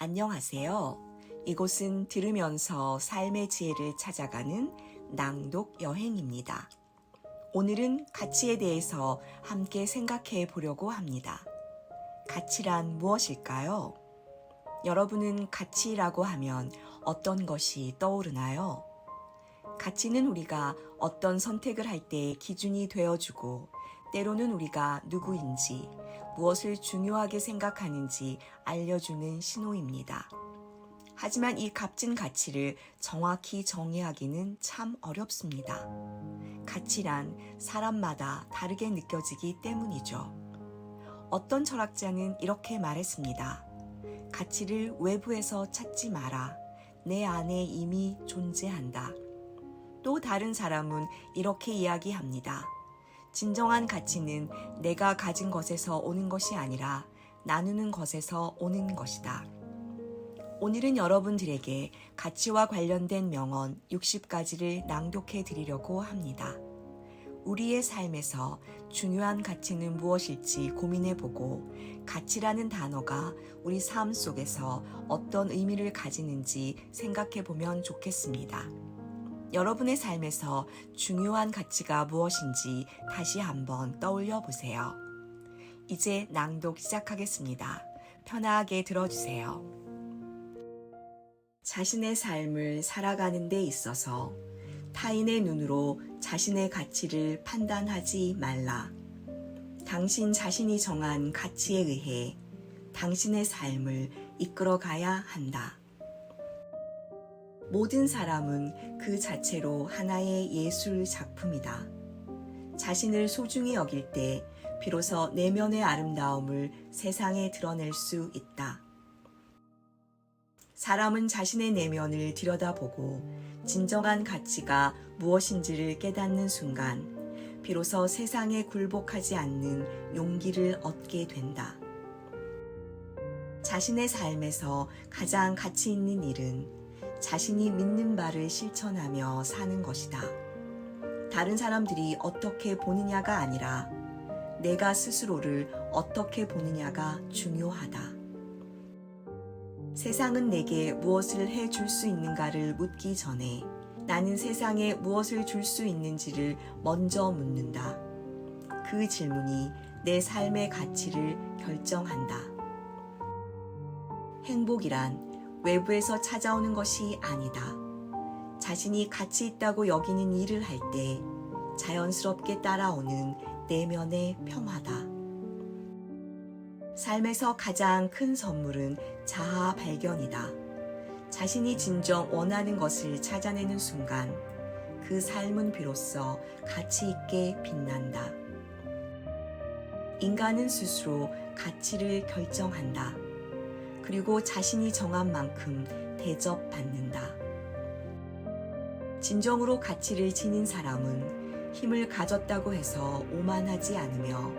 안녕하세요. 이곳은 들으면서 삶의 지혜를 찾아가는 낭독 여행입니다. 오늘은 가치에 대해서 함께 생각해 보려고 합니다. 가치란 무엇일까요? 여러분은 가치라고 하면 어떤 것이 떠오르나요? 가치는 우리가 어떤 선택을 할 때 기준이 되어주고 때로는 우리가 누구인지 무엇을 중요하게 생각하는지 알려주는 신호입니다. 하지만 이 값진 가치를 정확히 정의하기는 참 어렵습니다. 가치란 사람마다 다르게 느껴지기 때문이죠. 어떤 철학자는 이렇게 말했습니다. 가치를 외부에서 찾지 마라. 내 안에 이미 존재한다. 또 다른 사람은 이렇게 이야기합니다. 진정한 가치는 내가 가진 것에서 오는 것이 아니라 나누는 것에서 오는 것이다. 오늘은 여러분들에게 가치와 관련된 명언 60가지를 낭독해 드리려고 합니다. 우리의 삶에서 중요한 가치는 무엇일지 고민해보고 가치라는 단어가 우리 삶 속에서 어떤 의미를 가지는지 생각해보면 좋겠습니다. 여러분의 삶에서 중요한 가치가 무엇인지 다시 한번 떠올려 보세요. 이제 낭독 시작하겠습니다. 편하게 들어주세요. 자신의 삶을 살아가는 데 있어서 타인의 눈으로 자신의 가치를 판단하지 말라. 당신 자신이 정한 가치에 의해 당신의 삶을 이끌어가야 한다. 모든 사람은 그 자체로 하나의 예술 작품이다. 자신을 소중히 여길 때 비로소 내면의 아름다움을 세상에 드러낼 수 있다. 사람은 자신의 내면을 들여다보고 진정한 가치가 무엇인지를 깨닫는 순간 비로소 세상에 굴복하지 않는 용기를 얻게 된다. 자신의 삶에서 가장 가치 있는 일은 자신이 믿는 바를 실천하며 사는 것이다. 다른 사람들이 어떻게 보느냐가 아니라 내가 스스로를 어떻게 보느냐가 중요하다. 세상은 내게 무엇을 해줄 수 있는가를 묻기 전에 나는 세상에 무엇을 줄 수 있는지를 먼저 묻는다. 그 질문이 내 삶의 가치를 결정한다. 행복이란 외부에서 찾아오는 것이 아니다. 자신이 가치 있다고 여기는 일을 할 때 자연스럽게 따라오는 내면의 평화다. 삶에서 가장 큰 선물은 자아 발견이다. 자신이 진정 원하는 것을 찾아내는 순간 그 삶은 비로소 가치 있게 빛난다. 인간은 스스로 가치를 결정한다. 그리고 자신이 정한 만큼 대접받는다. 진정으로 가치를 지닌 사람은 힘을 가졌다고 해서 오만하지 않으며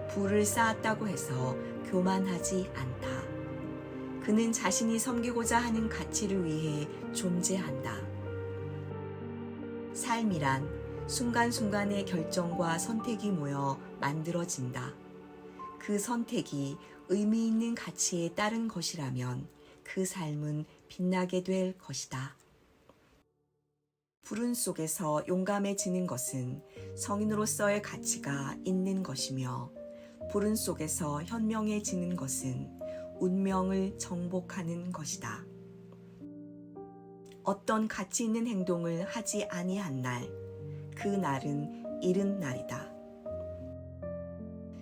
부를 쌓았다고 해서 교만하지 않다. 그는 자신이 섬기고자 하는 가치를 위해 존재한다. 삶이란 순간순간의 결정과 선택이 모여 만들어진다. 그 선택이 의미 있는 가치에 따른 것이라면 그 삶은 빛나게 될 것이다. 불운 속에서 용감해지는 것은 성인으로서의 가치가 있는 것이며 불운 속에서 현명해지는 것은 운명을 정복하는 것이다. 어떤 가치 있는 행동을 하지 아니한 날, 그 날은 잃은 날이다.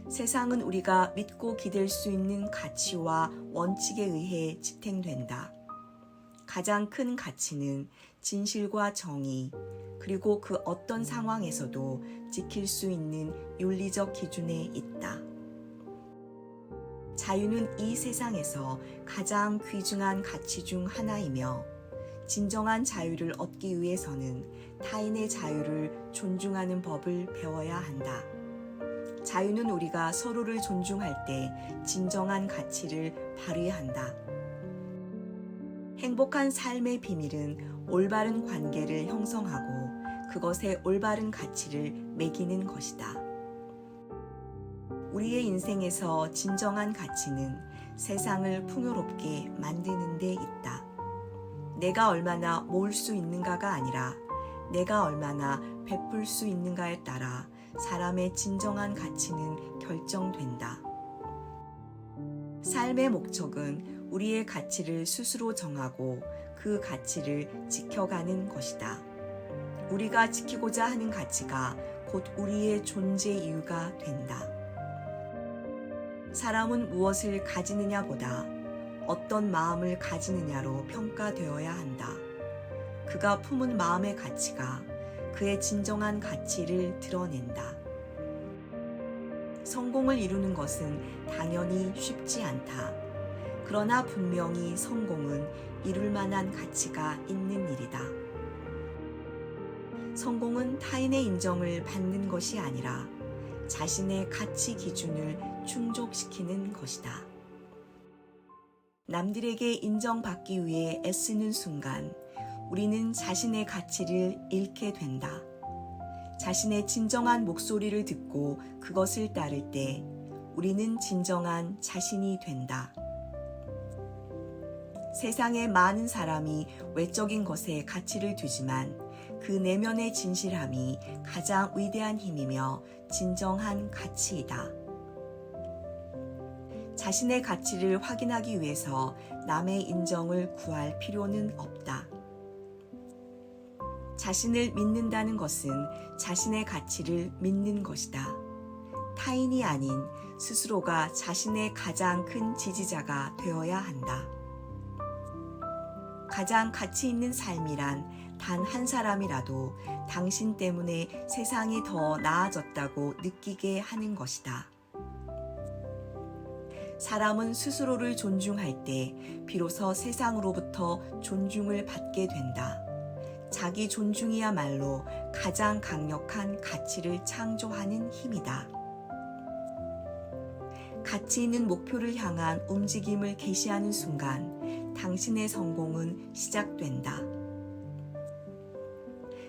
세상은 우리가 믿고 기댈 수 있는 가치와 원칙에 의해 지탱된다. 가장 큰 가치는 진실과 정의, 그리고 그 어떤 상황에서도 지킬 수 있는 윤리적 기준에 있다. 자유는 이 세상에서 가장 귀중한 가치 중 하나이며 진정한 자유를 얻기 위해서는 타인의 자유를 존중하는 법을 배워야 한다. 자유는 우리가 서로를 존중할 때 진정한 가치를 발휘한다. 행복한 삶의 비밀은 올바른 관계를 형성하고 그것에 올바른 가치를 매기는 것이다. 우리의 인생에서 진정한 가치는 세상을 풍요롭게 만드는 데 있다. 내가 얼마나 모을 수 있는가가 아니라 내가 얼마나 베풀 수 있는가에 따라 사람의 진정한 가치는 결정된다. 삶의 목적은 우리의 가치를 스스로 정하고 그 가치를 지켜가는 것이다. 우리가 지키고자 하는 가치가 곧 우리의 존재 이유가 된다. 사람은 무엇을 가지느냐보다 어떤 마음을 가지느냐로 평가되어야 한다. 그가 품은 마음의 가치가 그의 진정한 가치를 드러낸다. 성공을 이루는 것은 당연히 쉽지 않다. 그러나 분명히 성공은 이룰 만한 가치가 있는 일이다. 성공은 타인의 인정을 받는 것이 아니라 자신의 가치 기준을 충족시키는 것이다. 남들에게 인정받기 위해 애쓰는 순간 우리는 자신의 가치를 잃게 된다. 자신의 진정한 목소리를 듣고 그것을 따를 때 우리는 진정한 자신이 된다. 세상에 많은 사람이 외적인 것에 가치를 두지만 그 내면의 진실함이 가장 위대한 힘이며 진정한 가치이다. 자신의 가치를 확인하기 위해서 남의 인정을 구할 필요는 없다. 자신을 믿는다는 것은 자신의 가치를 믿는 것이다. 타인이 아닌 스스로가 자신의 가장 큰 지지자가 되어야 한다. 가장 가치 있는 삶이란 단 한 사람이라도 당신 때문에 세상이 더 나아졌다고 느끼게 하는 것이다. 사람은 스스로를 존중할 때 비로소 세상으로부터 존중을 받게 된다. 자기 존중이야말로 가장 강력한 가치를 창조하는 힘이다. 가치 있는 목표를 향한 움직임을 개시하는 순간 당신의 성공은 시작된다.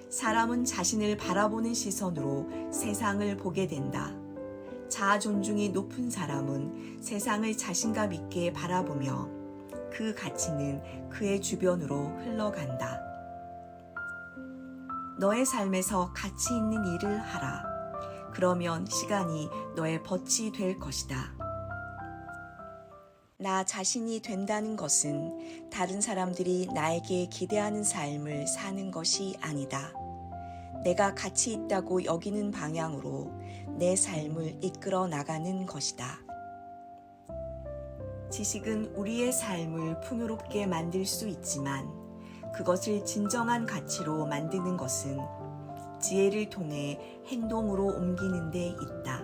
사람은 자신을 바라보는 시선으로 세상을 보게 된다. 자아 존중이 높은 사람은 세상을 자신감 있게 바라보며 그 가치는 그의 주변으로 흘러간다. 너의 삶에서 가치 있는 일을 하라. 그러면 시간이 너의 벗이 될 것이다. 나 자신이 된다는 것은 다른 사람들이 나에게 기대하는 삶을 사는 것이 아니다. 내가 가치 있다고 여기는 방향으로 내 삶을 이끌어 나가는 것이다. 지식은 우리의 삶을 풍요롭게 만들 수 있지만 그것을 진정한 가치로 만드는 것은 지혜를 통해 행동으로 옮기는 데 있다.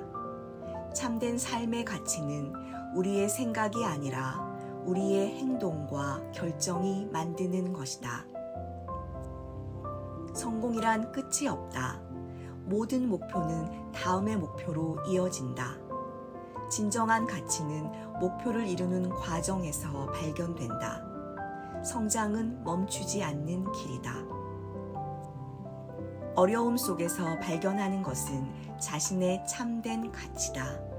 참된 삶의 가치는 우리의 생각이 아니라 우리의 행동과 결정이 만드는 것이다. 성공이란 끝이 없다. 모든 목표는 다음의 목표로 이어진다. 진정한 가치는 목표를 이루는 과정에서 발견된다. 성장은 멈추지 않는 길이다. 어려움 속에서 발견하는 것은 자신의 참된 가치다.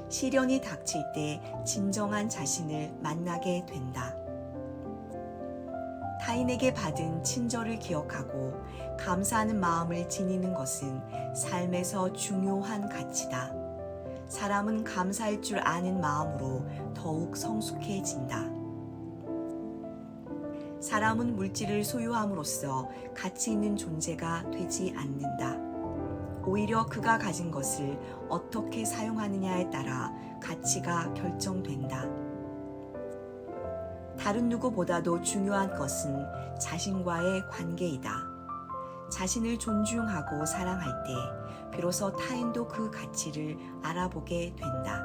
시련이 닥칠 때 진정한 자신을 만나게 된다. 타인에게 받은 친절을 기억하고 감사하는 마음을 지니는 것은 삶에서 중요한 가치다. 사람은 감사할 줄 아는 마음으로 더욱 성숙해진다. 사람은 물질을 소유함으로써 가치 있는 존재가 되지 않는다. 오히려 그가 가진 것을 어떻게 사용하느냐에 따라 가치가 결정된다. 다른 누구보다도 중요한 것은 자신과의 관계이다. 자신을 존중하고 사랑할 때 비로소 타인도 그 가치를 알아보게 된다.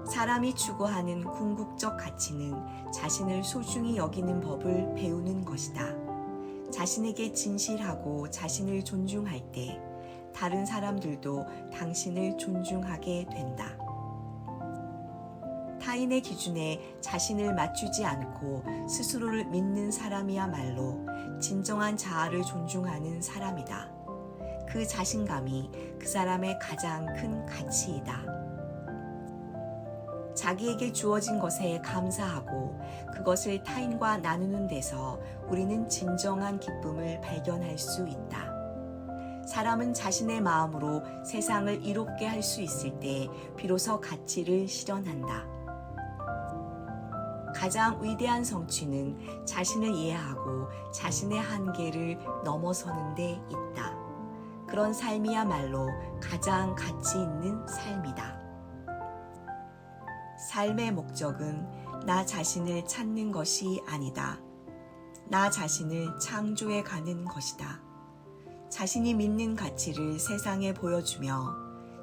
사람이 추구하는 궁극적 가치는 자신을 소중히 여기는 법을 배우는 것이다. 자신에게 진실하고 자신을 존중할 때 다른 사람들도 당신을 존중하게 된다. 타인의 기준에 자신을 맞추지 않고 스스로를 믿는 사람이야말로 진정한 자아를 존중하는 사람이다. 그 자신감이 그 사람의 가장 큰 가치이다. 자기에게 주어진 것에 감사하고 그것을 타인과 나누는 데서 우리는 진정한 기쁨을 발견할 수 있다. 사람은 자신의 마음으로 세상을 이롭게 할 수 있을 때 비로소 가치를 실현한다. 가장 위대한 성취는 자신을 이해하고 자신의 한계를 넘어서는 데 있다. 그런 삶이야말로 가장 가치 있는 삶이다. 삶의 목적은 나 자신을 찾는 것이 아니다. 나 자신을 창조해 가는 것이다. 자신이 믿는 가치를 세상에 보여주며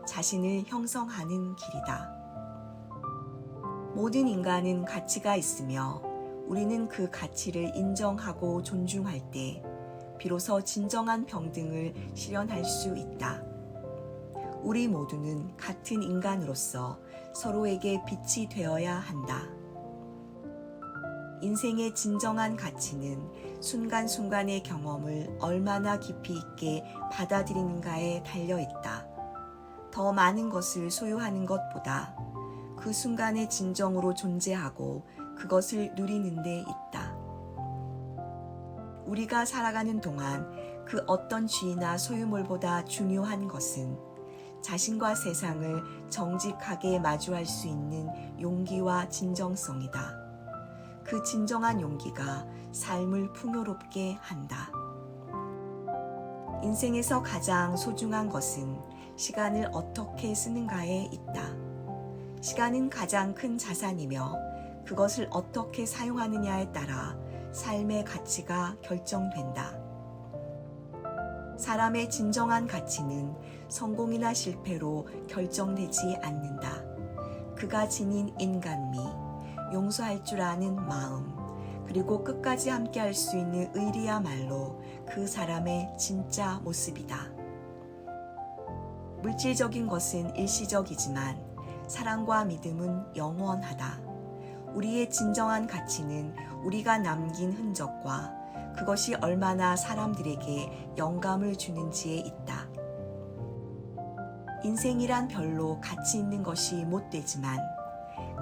자신을 형성하는 길이다. 모든 인간은 가치가 있으며 우리는 그 가치를 인정하고 존중할 때 비로소 진정한 평등을 실현할 수 있다. 우리 모두는 같은 인간으로서 서로에게 빛이 되어야 한다. 인생의 진정한 가치는 순간순간의 경험을 얼마나 깊이 있게 받아들이는가에 달려있다. 더 많은 것을 소유하는 것보다 그 순간에 진정으로 존재하고 그것을 누리는 데 있다. 우리가 살아가는 동안 그 어떤 쥐나 소유물보다 중요한 것은 자신과 세상을 정직하게 마주할 수 있는 용기와 진정성이다. 그 진정한 용기가 삶을 풍요롭게 한다. 인생에서 가장 소중한 것은 시간을 어떻게 쓰는가에 있다. 시간은 가장 큰 자산이며 그것을 어떻게 사용하느냐에 따라 삶의 가치가 결정된다. 사람의 진정한 가치는 성공이나 실패로 결정되지 않는다. 그가 지닌 인간미, 용서할 줄 아는 마음, 그리고 끝까지 함께할 수 있는 의리야말로 그 사람의 진짜 모습이다. 물질적인 것은 일시적이지만 사랑과 믿음은 영원하다. 우리의 진정한 가치는 우리가 남긴 흔적과 그것이 얼마나 사람들에게 영감을 주는지에 있다. 인생이란 별로 가치 있는 것이 못 되지만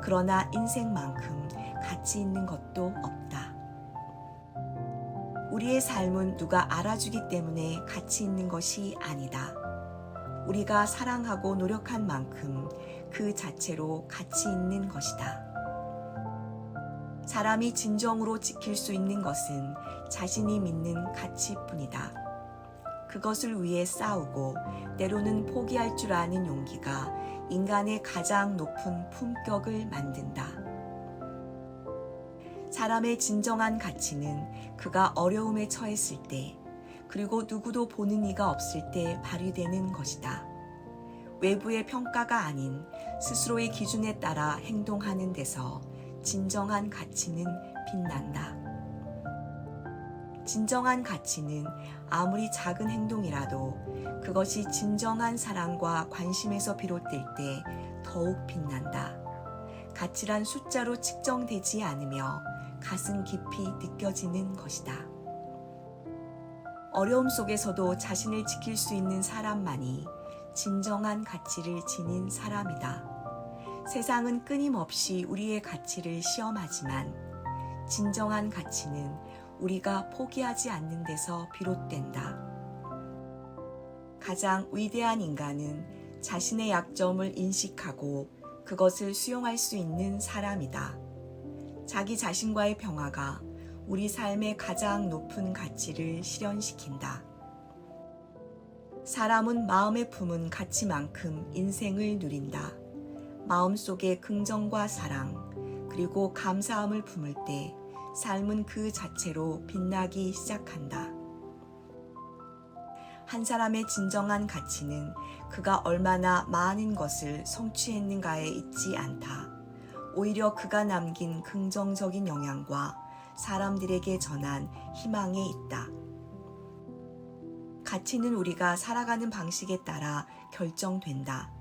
그러나 인생만큼 가치 있는 것도 없다. 우리의 삶은 누가 알아주기 때문에 가치 있는 것이 아니다. 우리가 사랑하고 노력한 만큼 그 자체로 가치 있는 것이다. 사람이 진정으로 지킬 수 있는 것은 자신이 믿는 가치뿐이다. 그것을 위해 싸우고 때로는 포기할 줄 아는 용기가 인간의 가장 높은 품격을 만든다. 사람의 진정한 가치는 그가 어려움에 처했을 때, 그리고 누구도 보는 이가 없을 때 발휘되는 것이다. 외부의 평가가 아닌 스스로의 기준에 따라 행동하는 데서 진정한 가치는 빛난다. 진정한 가치는 아무리 작은 행동이라도 그것이 진정한 사랑과 관심에서 비롯될 때 더욱 빛난다. 가치란 숫자로 측정되지 않으며 가슴 깊이 느껴지는 것이다. 어려움 속에서도 자신을 지킬 수 있는 사람만이 진정한 가치를 지닌 사람이다. 세상은 끊임없이 우리의 가치를 시험하지만 진정한 가치는 우리가 포기하지 않는 데서 비롯된다. 가장 위대한 인간은 자신의 약점을 인식하고 그것을 수용할 수 있는 사람이다. 자기 자신과의 평화가 우리 삶의 가장 높은 가치를 실현시킨다. 사람은 마음에 품은 가치만큼 인생을 누린다. 마음속에 긍정과 사랑, 그리고 감사함을 품을 때 삶은 그 자체로 빛나기 시작한다. 한 사람의 진정한 가치는 그가 얼마나 많은 것을 성취했는가에 있지 않다. 오히려 그가 남긴 긍정적인 영향과 사람들에게 전한 희망에 있다. 가치는 우리가 살아가는 방식에 따라 결정된다.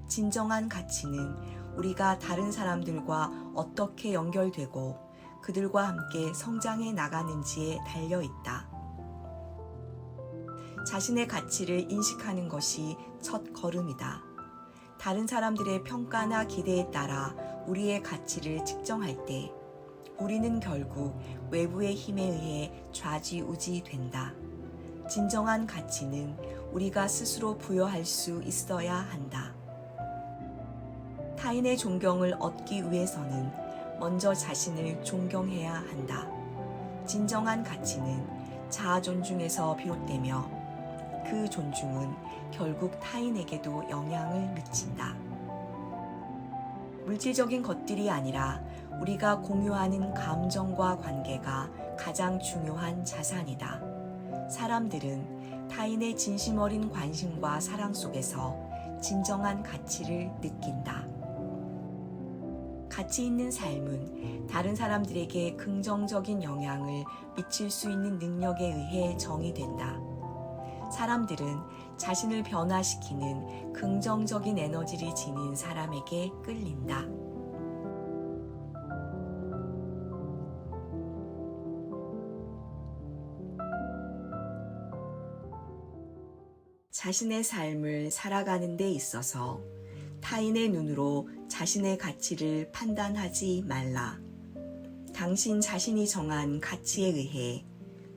진정한 가치는 우리가 다른 사람들과 어떻게 연결되고 그들과 함께 성장해 나가는지에 달려 있다. 자신의 가치를 인식하는 것이 첫 걸음이다. 다른 사람들의 평가나 기대에 따라 우리의 가치를 측정할 때 우리는 결국 외부의 힘에 의해 좌지우지 된다. 진정한 가치는 우리가 스스로 부여할 수 있어야 한다. 타인의 존경을 얻기 위해서는 먼저 자신을 존경해야 한다. 진정한 가치는 자아 존중에서 비롯되며 그 존중은 결국 타인에게도 영향을 미친다. 물질적인 것들이 아니라 우리가 공유하는 감정과 관계가 가장 중요한 자산이다. 사람들은 타인의 진심 어린 관심과 사랑 속에서 진정한 가치를 느낀다. 가치 있는 삶은 다른 사람들에게 긍정적인 영향을 미칠 수 있는 능력에 의해 정의된다. 사람들은 자신을 변화시키는 긍정적인 에너지를 지닌 사람에게 끌린다. 자신의 삶을 살아가는 데 있어서 타인의 눈으로 자신의 가치를 판단하지 말라. 당신 자신이 정한 가치에 의해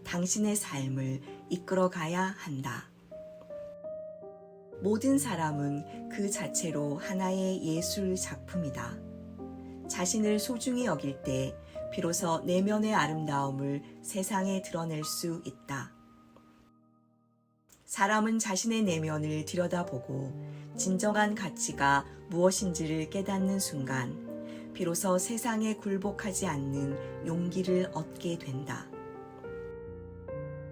당신의 삶을 이끌어가야 한다. 모든 사람은 그 자체로 하나의 예술 작품이다. 자신을 소중히 여길 때 비로소 내면의 아름다움을 세상에 드러낼 수 있다. 사람은 자신의 내면을 들여다보고 진정한 가치가 무엇인지를 깨닫는 순간 비로소 세상에 굴복하지 않는 용기를 얻게 된다.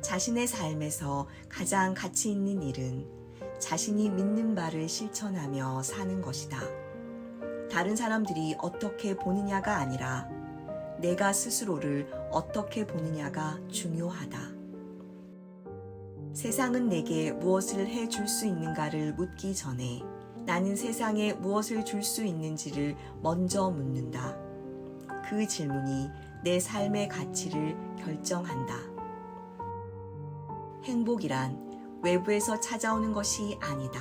자신의 삶에서 가장 가치 있는 일은 자신이 믿는 바를 실천하며 사는 것이다. 다른 사람들이 어떻게 보느냐가 아니라 내가 스스로를 어떻게 보느냐가 중요하다. 세상은 내게 무엇을 해줄 수 있는가를 묻기 전에 나는 세상에 무엇을 줄 수 있는지를 먼저 묻는다. 그 질문이 내 삶의 가치를 결정한다. 행복이란 외부에서 찾아오는 것이 아니다.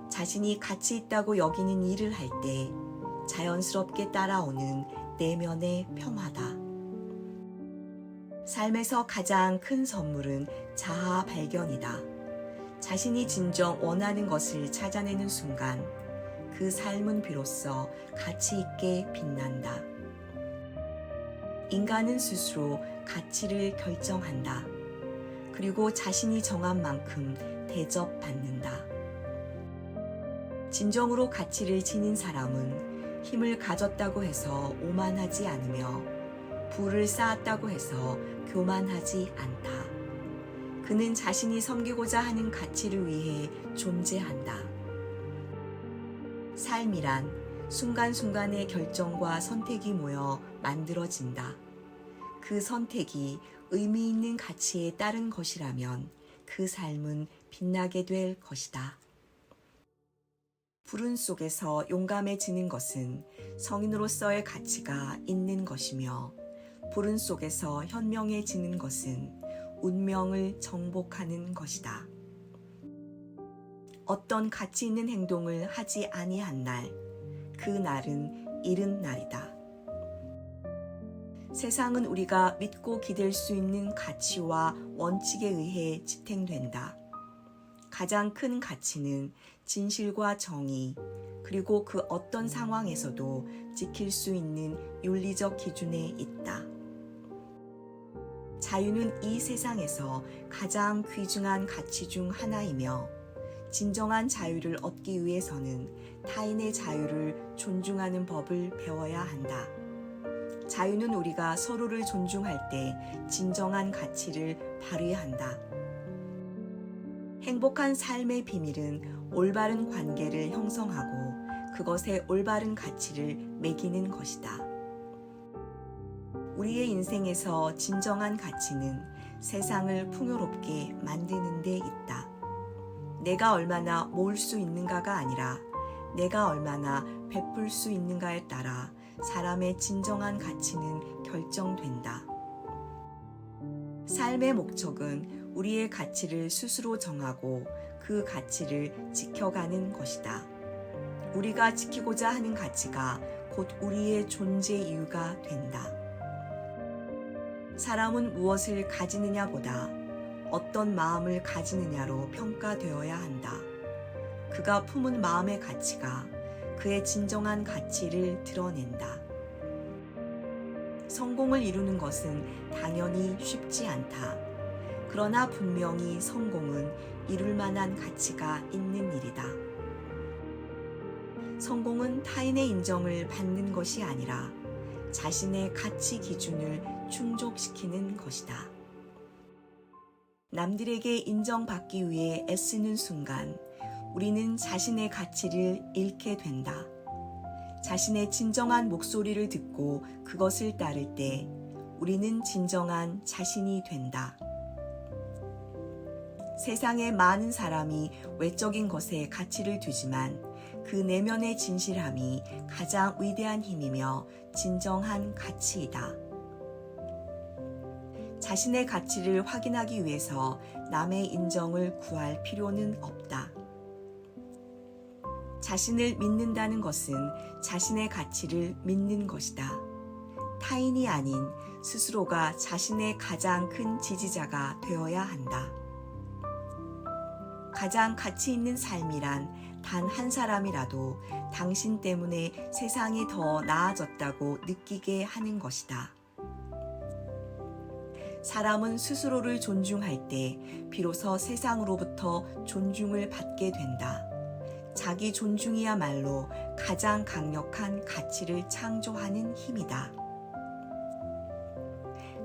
자신이 가치 있다고 여기는 일을 할 때 자연스럽게 따라오는 내면의 평화다. 삶에서 가장 큰 선물은 자아 발견이다. 자신이 진정 원하는 것을 찾아내는 순간 그 삶은 비로소 가치 있게 빛난다. 인간은 스스로 가치를 결정한다. 그리고 자신이 정한 만큼 대접받는다. 진정으로 가치를 지닌 사람은 힘을 가졌다고 해서 오만하지 않으며 부를 쌓았다고 해서 교만하지 않다. 그는 자신이 섬기고자 하는 가치를 위해 존재한다. 삶이란 순간순간의 결정과 선택이 모여 만들어진다. 그 선택이 의미 있는 가치에 따른 것이라면 그 삶은 빛나게 될 것이다. 불운 속에서 용감해지는 것은 성인으로서의 가치가 있는 것이며 불운 속에서 현명해지는 것은 운명을 정복하는 것이다. 어떤 가치 있는 행동을 하지 아니한 날, 그 날은 잃은 날이다. 세상은 우리가 믿고 기댈 수 있는 가치와 원칙에 의해 지탱된다. 가장 큰 가치는 진실과 정의, 그리고 그 어떤 상황에서도 지킬 수 있는 윤리적 기준에 있다. 자유는 이 세상에서 가장 귀중한 가치 중 하나이며 진정한 자유를 얻기 위해서는 타인의 자유를 존중하는 법을 배워야 한다. 자유는 우리가 서로를 존중할 때 진정한 가치를 발휘한다. 행복한 삶의 비밀은 올바른 관계를 형성하고 그것에 올바른 가치를 매기는 것이다. 우리의 인생에서 진정한 가치는 세상을 풍요롭게 만드는 데 있다. 내가 얼마나 모을 수 있는가가 아니라 내가 얼마나 베풀 수 있는가에 따라 사람의 진정한 가치는 결정된다. 삶의 목적은 우리의 가치를 스스로 정하고 그 가치를 지켜가는 것이다. 우리가 지키고자 하는 가치가 곧 우리의 존재 이유가 된다. 사람은 무엇을 가지느냐보다 어떤 마음을 가지느냐로 평가되어야 한다. 그가 품은 마음의 가치가 그의 진정한 가치를 드러낸다. 성공을 이루는 것은 당연히 쉽지 않다. 그러나 분명히 성공은 이룰 만한 가치가 있는 일이다. 성공은 타인의 인정을 받는 것이 아니라 자신의 가치 기준을 충족시키는 것이다. 남들에게 인정받기 위해 애쓰는 순간 우리는 자신의 가치를 잃게 된다. 자신의 진정한 목소리를 듣고 그것을 따를 때 우리는 진정한 자신이 된다. 세상에 많은 사람이 외적인 것에 가치를 두지만 그 내면의 진실함이 가장 위대한 힘이며 진정한 가치이다. 자신의 가치를 확인하기 위해서 남의 인정을 구할 필요는 없다. 자신을 믿는다는 것은 자신의 가치를 믿는 것이다. 타인이 아닌 스스로가 자신의 가장 큰 지지자가 되어야 한다. 가장 가치 있는 삶이란 단 한 사람이라도 당신 때문에 세상이 더 나아졌다고 느끼게 하는 것이다. 사람은 스스로를 존중할 때 비로소 세상으로부터 존중을 받게 된다. 자기 존중이야말로 가장 강력한 가치를 창조하는 힘이다.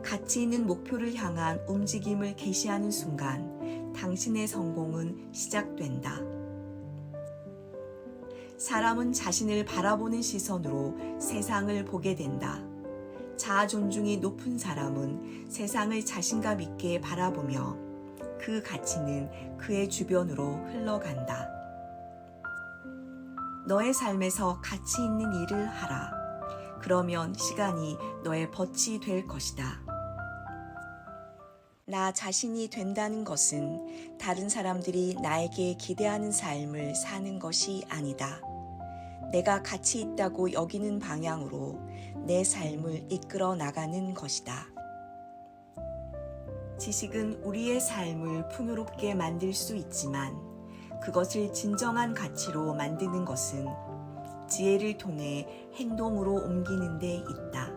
가치 있는 목표를 향한 움직임을 개시하는 순간 당신의 성공은 시작된다. 사람은 자신을 바라보는 시선으로 세상을 보게 된다. 자아 존중이 높은 사람은 세상을 자신감 있게 바라보며 그 가치는 그의 주변으로 흘러간다. 너의 삶에서 가치 있는 일을 하라. 그러면 시간이 너의 벗이 될 것이다. 나 자신이 된다는 것은 다른 사람들이 나에게 기대하는 삶을 사는 것이 아니다. 내가 가치 있다고 여기는 방향으로 내 삶을 이끌어 나가는 것이다. 지식은 우리의 삶을 풍요롭게 만들 수 있지만 그것을 진정한 가치로 만드는 것은 지혜를 통해 행동으로 옮기는 데 있다.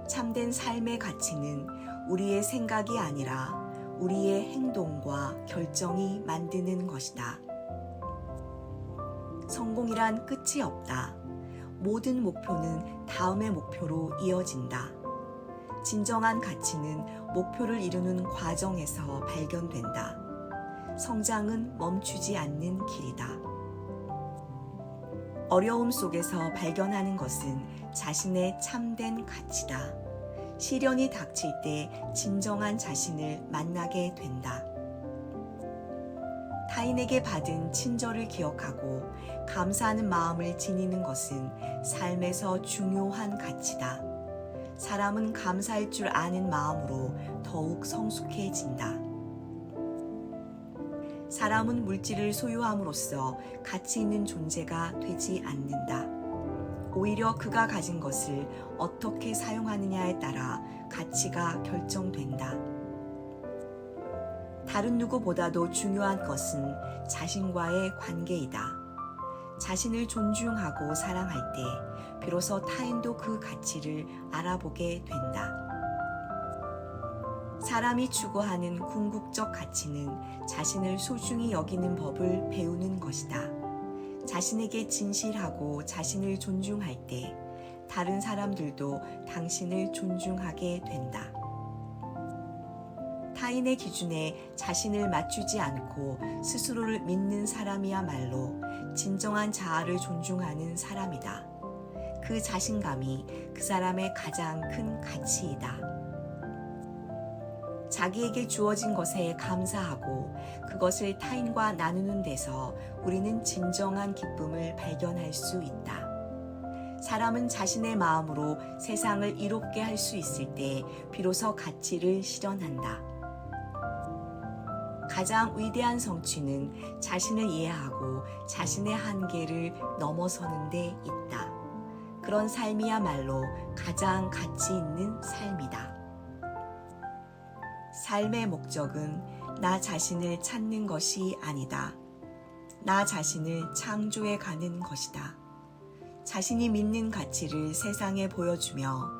참된 삶의 가치는 우리의 생각이 아니라 우리의 행동과 결정이 만드는 것이다. 성공이란 끝이 없다. 모든 목표는 다음의 목표로 이어진다. 진정한 가치는 목표를 이루는 과정에서 발견된다. 성장은 멈추지 않는 길이다. 어려움 속에서 발견하는 것은 자신의 참된 가치다. 시련이 닥칠 때 진정한 자신을 만나게 된다. 타인에게 받은 친절을 기억하고 감사하는 마음을 지니는 것은 삶에서 중요한 가치다. 사람은 감사할 줄 아는 마음으로 더욱 성숙해진다. 사람은 물질을 소유함으로써 가치 있는 존재가 되지 않는다. 오히려 그가 가진 것을 어떻게 사용하느냐에 따라 가치가 결정된다. 다른 누구보다도 중요한 것은 자신과의 관계이다. 자신을 존중하고 사랑할 때 비로소 타인도 그 가치를 알아보게 된다. 사람이 추구하는 궁극적 가치는 자신을 소중히 여기는 법을 배우는 것이다. 자신에게 진실하고 자신을 존중할 때 다른 사람들도 당신을 존중하게 된다. 타인의 기준에 자신을 맞추지 않고 스스로를 믿는 사람이야말로 진정한 자아를 존중하는 사람이다. 그 자신감이 그 사람의 가장 큰 가치이다. 자기에게 주어진 것에 감사하고 그것을 타인과 나누는 데서 우리는 진정한 기쁨을 발견할 수 있다. 사람은 자신의 마음으로 세상을 이롭게 할 수 있을 때 비로소 가치를 실현한다. 가장 위대한 성취는 자신을 이해하고 자신의 한계를 넘어서는 데 있다. 그런 삶이야말로 가장 가치 있는 삶이다. 삶의 목적은 나 자신을 찾는 것이 아니다. 나 자신을 창조해 가는 것이다. 자신이 믿는 가치를 세상에 보여주며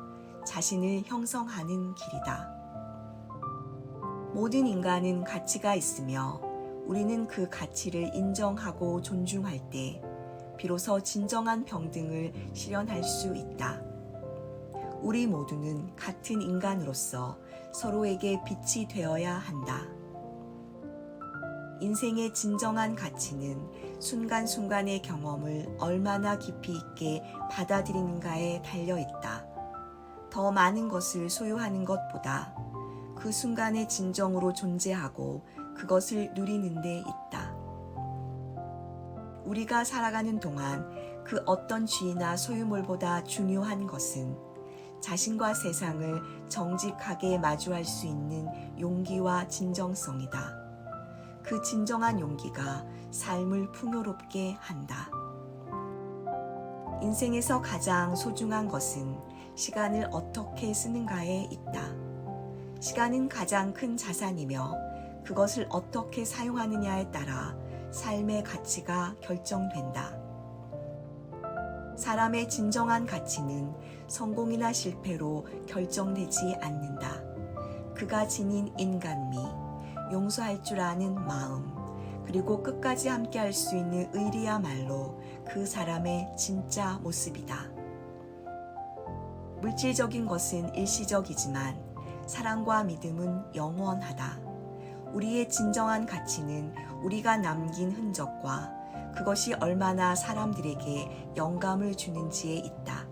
자신을 형성하는 길이다. 모든 인간은 가치가 있으며 우리는 그 가치를 인정하고 존중할 때 비로소 진정한 평등을 실현할 수 있다. 우리 모두는 같은 인간으로서 서로에게 빛이 되어야 한다. 인생의 진정한 가치는 순간순간의 경험을 얼마나 깊이 있게 받아들이는가에 달려 있다. 더 많은 것을 소유하는 것보다 그 순간의 진정으로 존재하고 그것을 누리는 데 있다. 우리가 살아가는 동안 그 어떤 쥐나 소유물보다 중요한 것은 자신과 세상을 정직하게 마주할 수 있는 용기와 진정성이다. 그 진정한 용기가 삶을 풍요롭게 한다. 인생에서 가장 소중한 것은 시간을 어떻게 쓰는가에 있다. 시간은 가장 큰 자산이며 그것을 어떻게 사용하느냐에 따라 삶의 가치가 결정된다. 사람의 진정한 가치는 성공이나 실패로 결정되지 않는다. 그가 지닌 인간미, 용서할 줄 아는 마음, 그리고 끝까지 함께할 수 있는 의리야말로 그 사람의 진짜 모습이다. 물질적인 것은 일시적이지만 사랑과 믿음은 영원하다. 우리의 진정한 가치는 우리가 남긴 흔적과 그것이 얼마나 사람들에게 영감을 주는지에 있다.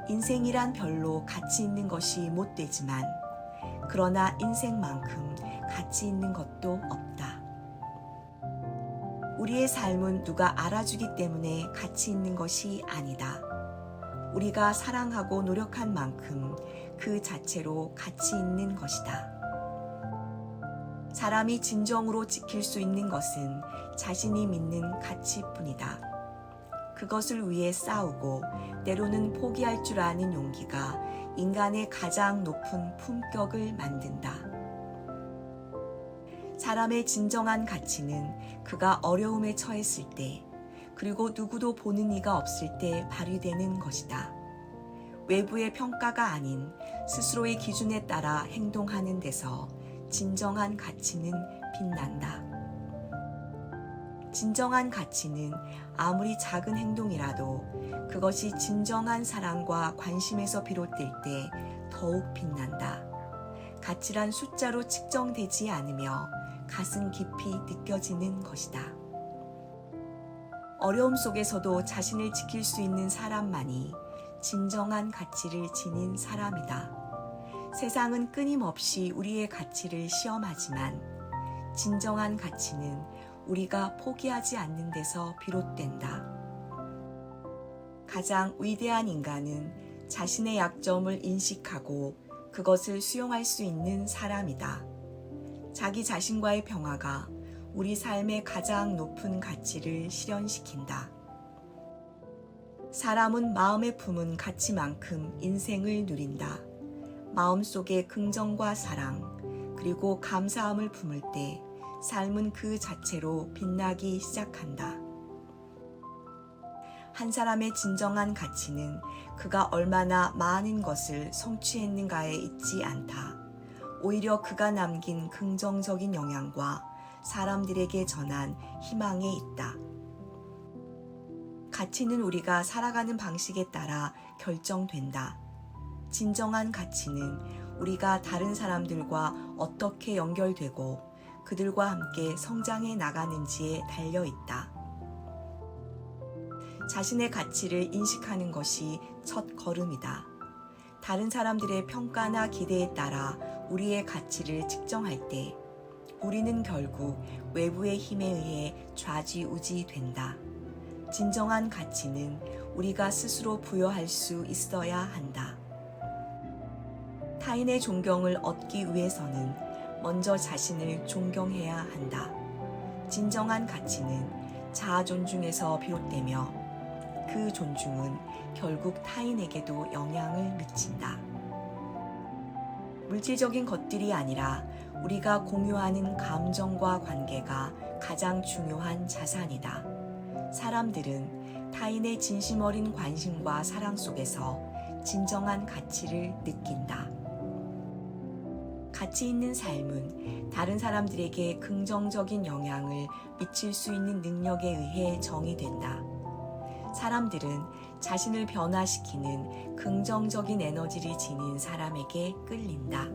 인생이란 별로 가치 있는 것이 못 되지만 그러나 인생만큼 가치 있는 것도 없다. 우리의 삶은 누가 알아주기 때문에 가치 있는 것이 아니다. 우리가 사랑하고 노력한 만큼 그 자체로 가치 있는 것이다. 사람이 진정으로 지킬 수 있는 것은 자신이 믿는 가치뿐이다. 그것을 위해 싸우고 때로는 포기할 줄 아는 용기가 인간의 가장 높은 품격을 만든다. 사람의 진정한 가치는 그가 어려움에 처했을 때, 그리고 누구도 보는 이가 없을 때 발휘되는 것이다. 외부의 평가가 아닌 스스로의 기준에 따라 행동하는 데서 진정한 가치는 빛난다. 진정한 가치는 아무리 작은 행동이라도 그것이 진정한 사랑과 관심에서 비롯될 때 더욱 빛난다. 가치란 숫자로 측정되지 않으며 가슴 깊이 느껴지는 것이다. 어려움 속에서도 자신을 지킬 수 있는 사람만이 진정한 가치를 지닌 사람이다. 세상은 끊임없이 우리의 가치를 시험하지만 진정한 가치는 우리가 포기하지 않는 데서 비롯된다. 가장 위대한 인간은 자신의 약점을 인식하고 그것을 수용할 수 있는 사람이다. 자기 자신과의 평화가 우리 삶의 가장 높은 가치를 실현시킨다. 사람은 마음에 품은 가치만큼 인생을 누린다. 마음속에 긍정과 사랑, 그리고 감사함을 품을 때 삶은 그 자체로 빛나기 시작한다. 한 사람의 진정한 가치는 그가 얼마나 많은 것을 성취했는가에 있지 않다. 오히려 그가 남긴 긍정적인 영향과 사람들에게 전한 희망에 있다. 가치는 우리가 살아가는 방식에 따라 결정된다. 진정한 가치는 우리가 다른 사람들과 어떻게 연결되고 그들과 함께 성장해 나가는지에 달려 있다. 자신의 가치를 인식하는 것이 첫 걸음이다. 다른 사람들의 평가나 기대에 따라 우리의 가치를 측정할 때 우리는 결국 외부의 힘에 의해 좌지우지 된다. 진정한 가치는 우리가 스스로 부여할 수 있어야 한다. 타인의 존경을 얻기 위해서는 먼저 자신을 존경해야 한다. 진정한 가치는 자아 존중에서 비롯되며 그 존중은 결국 타인에게도 영향을 미친다. 물질적인 것들이 아니라 우리가 공유하는 감정과 관계가 가장 중요한 자산이다. 사람들은 타인의 진심 어린 관심과 사랑 속에서 진정한 가치를 느낀다. 가치 있는 삶은 다른 사람들에게 긍정적인 영향을 미칠 수 있는 능력에 의해 정의된다. 사람들은 자신을 변화시키는 긍정적인 에너지를 지닌 사람에게 끌린다.